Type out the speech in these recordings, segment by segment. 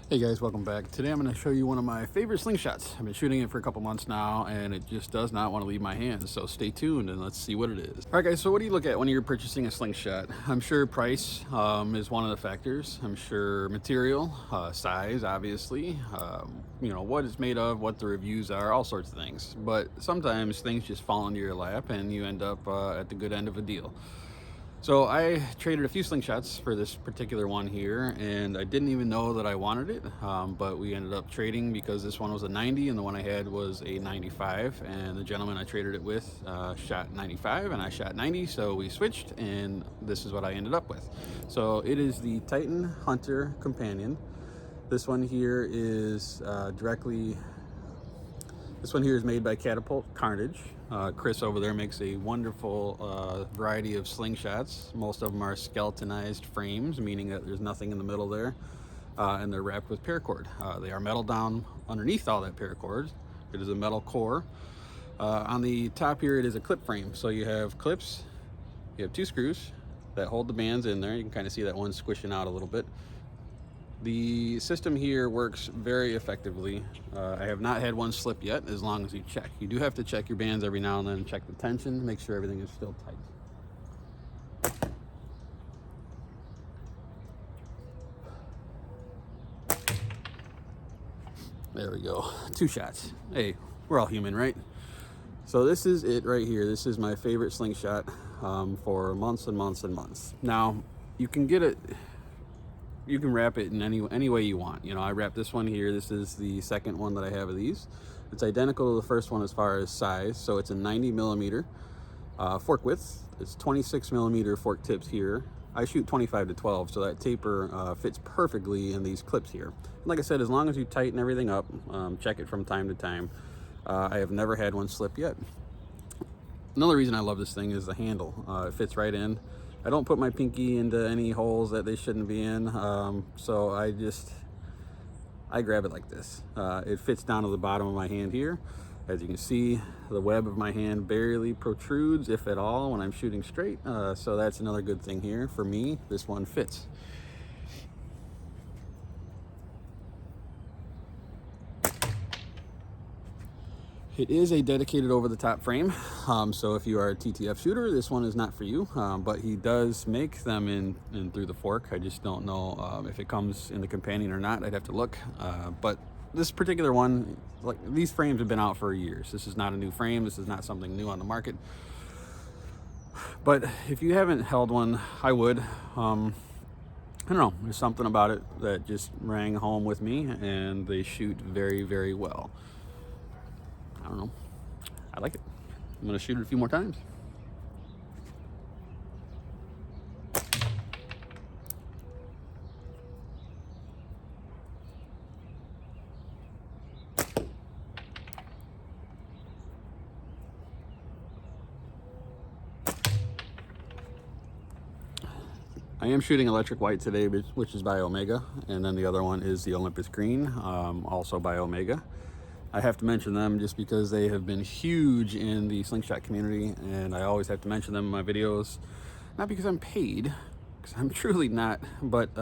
Hey guys, welcome back. Today I'm going to show you one of my favorite slingshots. I've been shooting it for a couple months now and it just does not want to leave my hands, so stay tuned and let's see what it is. Alright guys, so what do you look at when you're purchasing a slingshot? I'm sure price is one of the factors. I'm sure material, size obviously, you know, what it's made of, what the reviews are, all sorts of things. But sometimes things just fall into your lap and you end up at the good end of a deal. So I traded a few slingshots for this particular one here, and I didn't even know that I wanted it, but we ended up trading because this one was a 90 and the one I had was a 95, and the gentleman I traded it with shot 95 and I shot 90, so we switched and this is what I ended up with. So it is the Titan Hunter Companion. This one here is this one here is made by Catapult Carnage. Chris over there makes a wonderful variety of slingshots. Most of them are skeletonized frames, meaning that there's nothing in the middle there, and they're wrapped with paracord. They are metal down underneath all that paracord. It is a metal core. On the top here, it is a clip frame. So you have clips, you have two screws that hold the bands in there. You can kind of see that one squishing out a little bit. The system here works very effectively. I have not had one slip yet, as long as you check. You do have to check your bands every now and then, check the tension, make sure everything is still tight. There we go, 2 shots. Hey, we're all human, right? So this is it right here. This is my favorite slingshot for months and months and months. Now, you can get it, you can wrap it in any way you want. You know, I wrap this one here. This is the second one that I have of these. It's identical to the first one as far as size. So it's a 90 millimeter fork width. It's 26 millimeter fork tips here. I shoot 25 to 12, so that taper fits perfectly in these clips here. And like I said, as long as you tighten everything up, check it from time to time. I have never had one slip yet. Another reason I love this thing is the handle. It fits right in. I don't put my pinky into any holes that they shouldn't be in, so I grab it like this. It fits down to the bottom of my hand here. As you can see, the web of my hand barely protrudes, if at all, when I'm shooting straight, so that's another good thing here. For me, this one fits. It is a dedicated over-the-top frame, so if you are a TTF shooter, this one is not for you, but he does make them in through the fork. I just don't know if it comes in the companion or not. I'd have to look, but this particular one, like, these frames have been out for years. This is not a new frame. This is not something new on the market. But if you haven't held one, I would. I don't know, there's something about it that just rang home with me, and they shoot very, very well. I don't know. I like it. I'm going to shoot it a few more times. I am shooting electric white today, which is by Omega, and then the other one is the Olympus Green, also by Omega. I have to mention them just because they have been huge in the slingshot community, and I always have to mention them in my videos. Not because I'm paid, because I'm truly not, but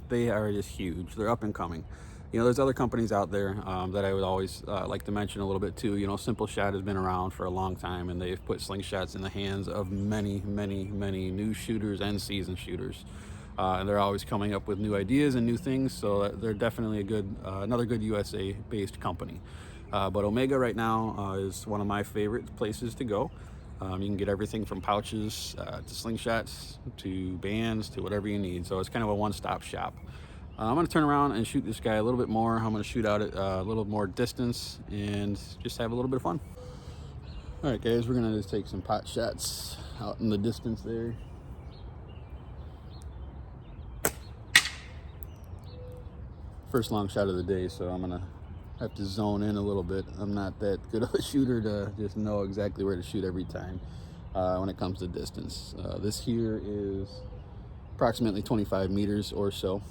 they are just huge. They're up and coming. You know, there's other companies out there that I would always like to mention a little bit too. You know, Simple Shot has been around for a long time, and they've put slingshots in the hands of many, many, many new shooters and seasoned shooters. And they're always coming up with new ideas and new things, so they're definitely a good, another good USA-based company. But Omega right now is one of my favorite places to go. You can get everything from pouches to slingshots to bands to whatever you need. So it's kind of a one-stop shop. I'm going to turn around and shoot this guy a little bit more. I'm going to shoot out at a little more distance and just have a little bit of fun. All right, guys, we're going to just take some pot shots out in the distance there. First long shot of the day, so I'm going to have to zone in a little bit. I'm not that good of a shooter to just know exactly where to shoot every time when it comes to distance. This here is approximately 25 meters or so.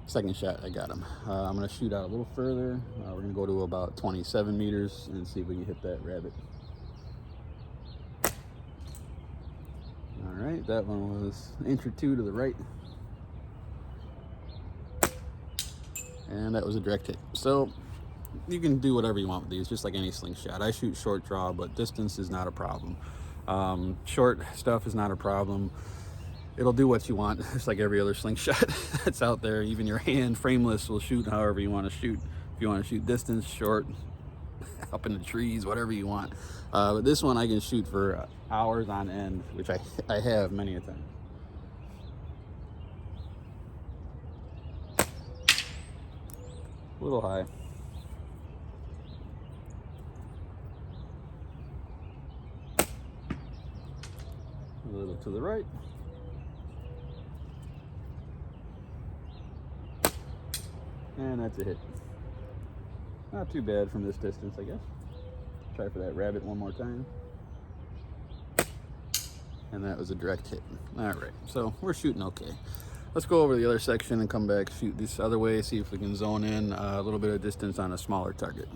Second shot, I got him. I'm going to shoot out a little further. We're going to go to about 27 meters and see if we can hit that rabbit. All right, that one was an inch or two to the right. And that was a direct hit. So you can do whatever you want with these, just like any slingshot. I shoot short draw, but distance is not a problem. Short stuff is not a problem. It'll do what you want. It's like every other slingshot that's out there. Even your hand frameless will shoot however you want to shoot. If you want to shoot distance, short, up in the trees, whatever you want. But this one I can shoot for hours on end, which I have many a time. A little high. A little to the right. And that's a hit. Not too bad from this distance, I guess. Try for that rabbit one more time. And that was a direct hit. All right, so we're shooting okay. Let's go over the other section and come back, shoot this other way, see if we can zone in a little bit of distance on a smaller target.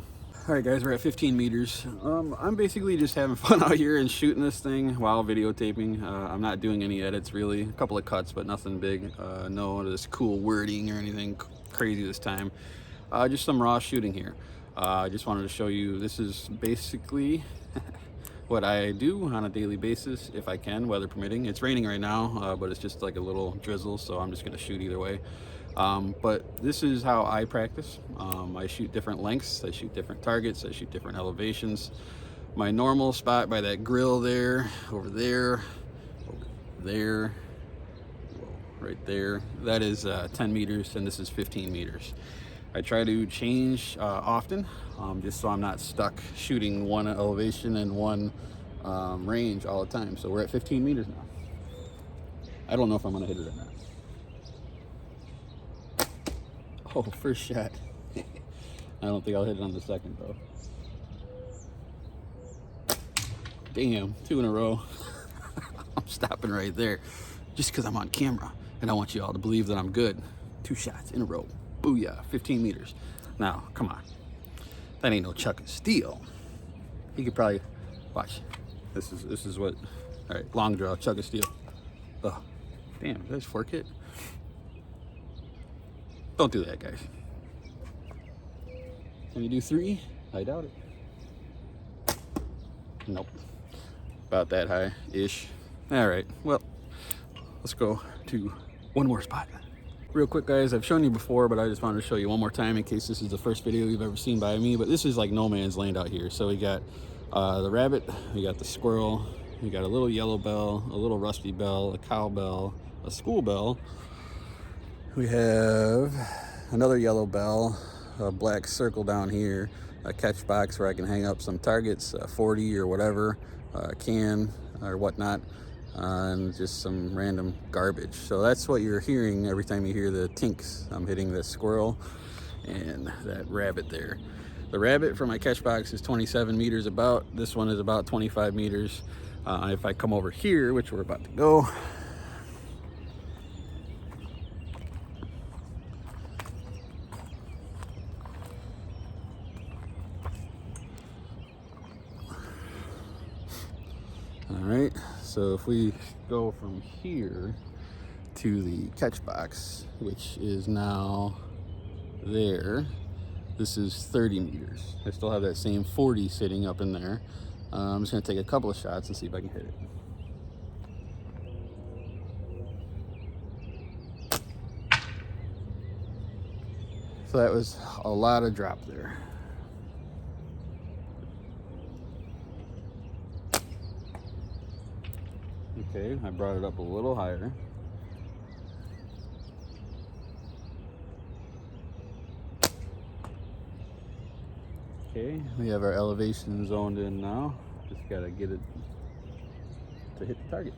All right, guys, we're at 15 meters. I'm basically just having fun out here and shooting this thing while videotaping. I'm not doing any edits, really. A couple of cuts, but nothing big. No this cool wording or anything crazy this time. Just some raw shooting here. I just wanted to show you, this is basically what I do on a daily basis, if I can, weather permitting. It's raining right now, but it's just like a little drizzle, so I'm just gonna shoot either way. But this is how I practice. I shoot different lengths, I shoot different targets, I shoot different elevations. My normal spot by that grill there, over there, right there, that is 10 meters, and this is 15 meters. I try to change often, just so I'm not stuck shooting one elevation and one range all the time. So we're at 15 meters now. I don't know if I'm gonna hit it or not. Oh, first shot. I don't think I'll hit it on the second though. Damn, 2 in a row. I'm stopping right there just because I'm on camera and I want you all to believe that I'm good. 2 shots in a row. Booyah, 15 meters. Now, come on. That ain't no chuck of steel. You could probably watch. This is what. All right, long draw, chuck of steel. Oh, damn, that's fork hit. Don't do that, guys. Can you do 3? I doubt it. Nope. About that high-ish. All right, well, let's go to one more spot. Real quick, guys, I've shown you before, but I just wanted to show you one more time in case this is the first video you've ever seen by me. But this is like no man's land out here. So we got the rabbit, we got the squirrel, we got a little yellow bell, a little rusty bell, a cow bell, a school bell. We have another yellow bell, a black circle down here, a catch box where I can hang up some targets, 40 or whatever, a can or whatnot, and just some random garbage. So that's what you're hearing every time you hear the tinks. I'm hitting the squirrel and that rabbit there. The rabbit for my catch box is 27 meters about. This one is about 25 meters. If I come over here, which we're about to go, all right, so if we go from here to the catch box, which is now there, this is 30 meters. I still have that same 40 sitting up in there. I'm just gonna take a couple of shots and see if I can hit it. So that was a lot of drop there. Okay, I brought it up a little higher. Okay, we have our elevation zoned in now. Just gotta get it to hit the target.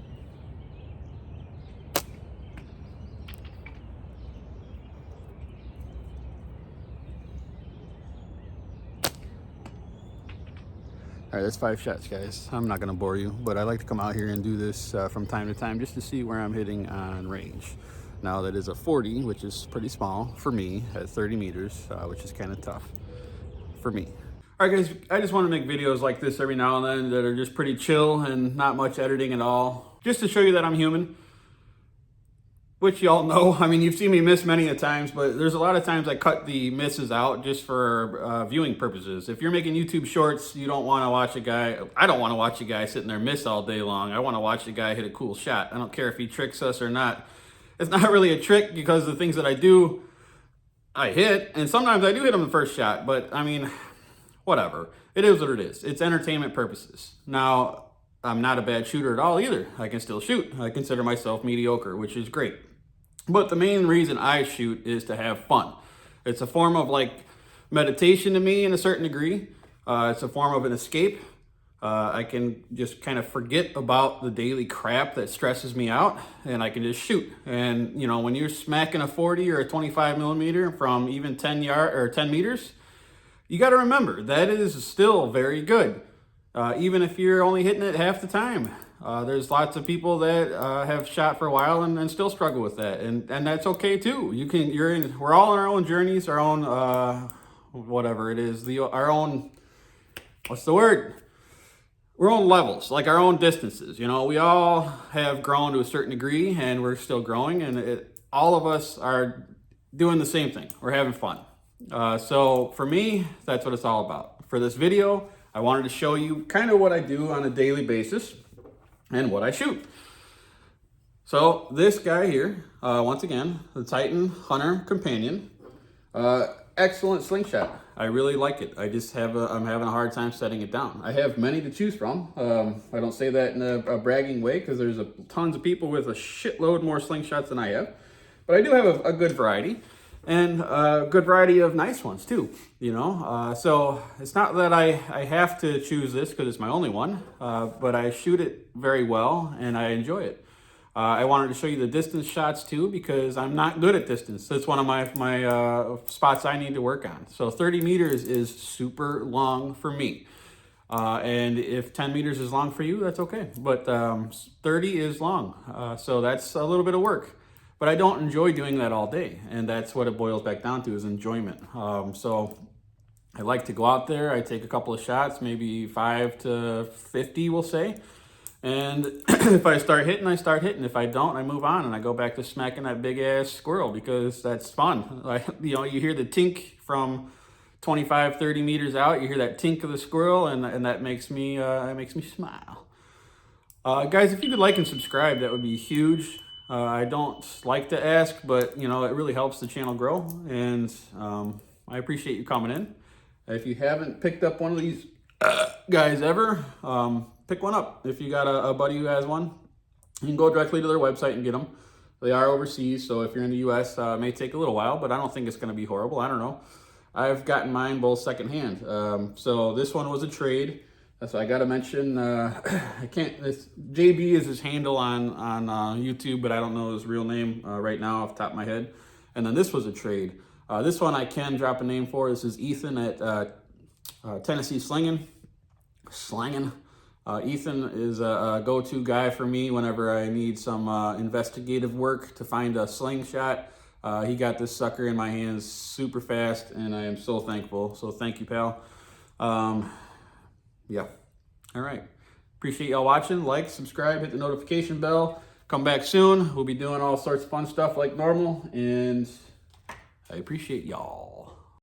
All right, that's 5 shots, guys. I'm not gonna bore you, but I like to come out here and do this from time to time just to see where I'm hitting on range. Now that is a 40, which is pretty small for me, at 30 meters, which is kind of tough for me. All right, guys, I just want to make videos like this every now and then that are just pretty chill and not much editing at all, just to show you that I'm human. which y'all know. I mean, you've seen me miss many a times, but there's a lot of times I cut the misses out just for viewing purposes. If you're making YouTube shorts, you don't want to watch a guy. I don't want to watch a guy sitting there miss all day long. I want to watch a guy hit a cool shot. I don't care if he tricks us or not. It's not really a trick because the things that I do, I hit, and sometimes I do hit him the first shot, but I mean, whatever. It is what it is. It's entertainment purposes. Now, I'm not a bad shooter at all either. I can still shoot. I consider myself mediocre, which is great. But the main reason I shoot is to have fun. It's a form of like meditation to me in a certain degree. It's a form of an escape. I can just kind of forget about the daily crap that stresses me out, and I can just shoot. And you know, when you're smacking a 40 or a 25 millimeter from even 10 meters, you got to remember that is still very good. Even if you're only hitting it half the time. There's lots of people that have shot for a while and still struggle with that, and that's okay too. We're all on our own journeys, our own whatever it is, our own, what's the word? We're on levels, like our own distances. You know, we all have grown to a certain degree, and we're still growing, and all of us are doing the same thing. We're having fun. So for me, that's what it's all about. For this video, I wanted to show you kind of what I do on a daily basis and what I shoot. So this guy here, once again, the Titan Hunter Companion, excellent slingshot. I really like it. I'm having a hard time setting it down. I have many to choose from. I don't say that in a bragging way because there's tons of people with a shitload more slingshots than I have, but I do have a good variety. And a good variety of nice ones too, you know. So it's not that I have to choose this because it's my only one, but I shoot it very well and I enjoy it. I wanted to show you the distance shots too because I'm not good at distance. That's one of my spots I need to work on. So 30 meters is super long for me. And if 10 meters is long for you, that's okay. But 30 is long, so that's a little bit of work. But I don't enjoy doing that all day, and that's what it boils back down to, is enjoyment. So I like to go out there, I take a couple of shots, maybe 5 to 50, we'll say. And if I start hitting, I start hitting. If I don't, I move on, and I go back to smacking that big-ass squirrel because that's fun. You know, you hear the tink from 25, 30 meters out, you hear that tink of the squirrel, and that makes me smile. Guys, if you could like and subscribe, that would be huge. I don't like to ask, but you know, it really helps the channel grow, and I appreciate you coming in. If you haven't picked up one of these guys ever, pick one up. If you got a buddy who has one, you can go directly to their website and get them. They are overseas, so if you're in the US, it may take a little while, but I don't think it's going to be horrible. I don't know. I've gotten mine both secondhand. So this one was a trade. So I got to mention, JB is his handle on YouTube, but I don't know his real name right now off the top of my head. And then this was a trade. This one I can drop a name for. This is Ethan at Tennessee Slinging. Ethan is a go-to guy for me whenever I need some investigative work to find a slingshot. He got this sucker in my hands super fast, and I am so thankful. So thank you, pal. Yeah. All right. Appreciate y'all watching. Like, subscribe, hit the notification bell. Come back soon. We'll be doing all sorts of fun stuff like normal, and I appreciate y'all.